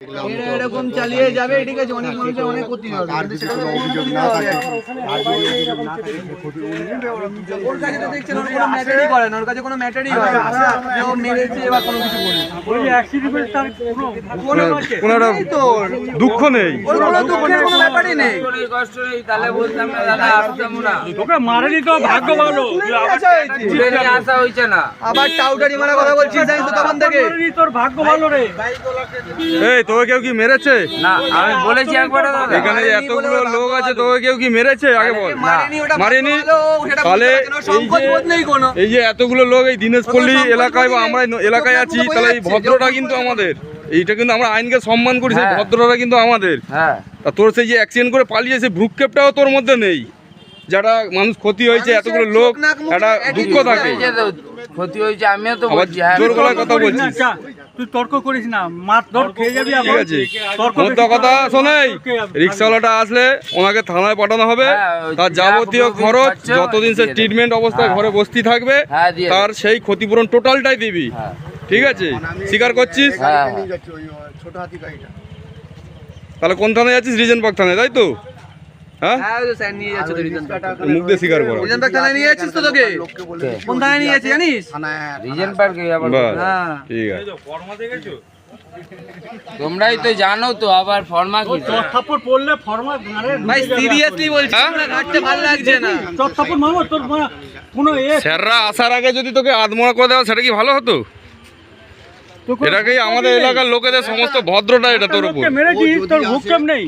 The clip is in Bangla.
এরকম চালিয়ে যাবে, ঠিক আছে, অনেক মানুষের অনেক ক্ষতি হবে। ওর কাছে তো দেখছেন ওর কোনো ম্যাটারই করে না, ওর কাছে কোনো ম্যাটারই হয় না যে ও মেরেছে বা কোনো কিছু করে। দুঃখ নেই, ওর কোনো দুঃখের কোনো ব্যাপারই নেই। তাহলে বলতাম না দাদা, আসতাম না। তোকে মারেনি তো ভাগ্য ভালো। তুলে নিয়ে আসা হয়েছে না। আবার টাউটারি মারা কথা বলছিস জানিস তো তখন থেকে। তোর ভাগ্য ভালো রে। এই তোকে কেউ কি মেরেছে? না, আমি বলেছি একবার দাদা। এখানে যে এতগুলো লোক আছে, তোকে কেউ কি মেরেছে আগে বল? মারেনি, ওটা মারেনি? ভালো, সেটা তাহলে বুঝতে পারছি না, সংকোচ বোধ নেই কোনো। এই যে এতগুলো লোক এই দিনেশপল্লী সংকোচ এলাকায় বা বোধ আমরা নেই। এলাকায় আছি, চোখের মতো তাহলে এই বোঝা ভদ্রটা যাচ্ছে। কিন্তু আমাদের, এইটা কিন্তু আমরা আইনকে সম্মান করি, সেই হ্যাঁ। ভদ্রটা কিন্তু আমাদের। হ্যাঁ, তা তোর সেই যে অ্যাক্সিডেন্ট করে পালিয়েছে ভ্রুক্ষেপটাও তোর মধ্যে নেই, যারা মানুষ ক্ষতি হয়েছে, মানুষের এতগুলো লোক, চোখ, নাক, মুখ একটা একই দুঃখ জিনিস থাকে। এই যে তো ক্ষতি হয়েছে, আমিও তো আবার বলছি। হ্যাঁ, জোর গলায় কথা তর্ক করিস না, বলছিস। চা, তুই তর্ক করিস না, মার ধর খেয়ে যাবি ঠিক আবার। আছে, তর্ক মোদ্দা বেশি কথা করলে শোনাই, খেয়ে যাবি। রিক্সাওয়ালাটা আসলে ওনাকে থানায় পাঠানো হবে, হ্যাঁ, তার যা যাবতীয় প্রতিদিন খরচ, খাচ্ছে, যতদিন সে দিয়ে দেবে। ট্রিটমেন্ট অবস্থায় হ্যাঁ। ঘরে বসতি থাকবে, হ্যাঁ, দিয়ে তার সেই ক্ষতিপূরণ টোটালটাই দিবি। হ্যাঁ। ঠিক আছে, স্বীকার করছিস? হ্যাঁ, হ্যাঁ। তাহলে কোন থানায় যাচ্ছিস? রিজেন্ট পার্ক থানায়, তাই তো? হ্যাঁ, হ্যাঁ, ওই তো স্যার নিয়ে যাচ্ছে তো রিজন ব্যাক। মুখ দিয়ে স্বীকার করো। রিজন ব্যাক থানায় নিয়ে যাচ্ছিস তো তোকে? কোন থানায় নিয়ে যাচ্ছে জানিস? রিজেন্ট পার্কে আবার বাস, হ্যাঁ। ঠিক আছে। তোমরাই তো জানো তো, আবার ফর্মা কি? চট থাপ্পড় পড়লে ফর্মা গাঁড়ে ভাই ঢুকে যাবে। সিরিয়াসলি বলছি, হ্যাঁ? না ঘাটতে ভালো লাগছে না। চট থাপ্পড় মারবো তোর কোনো স্যাররা আসার আগে যদি তোকে আধমরা করে দেওয়া, সেটা কি ভালো হতো? এটাকেই আমাদের এলাকার লোকেদের সমস্ত ভদ্রটা এটা তোর উপর। মেরেছিস, তোর ভূক্ষেপ নেই।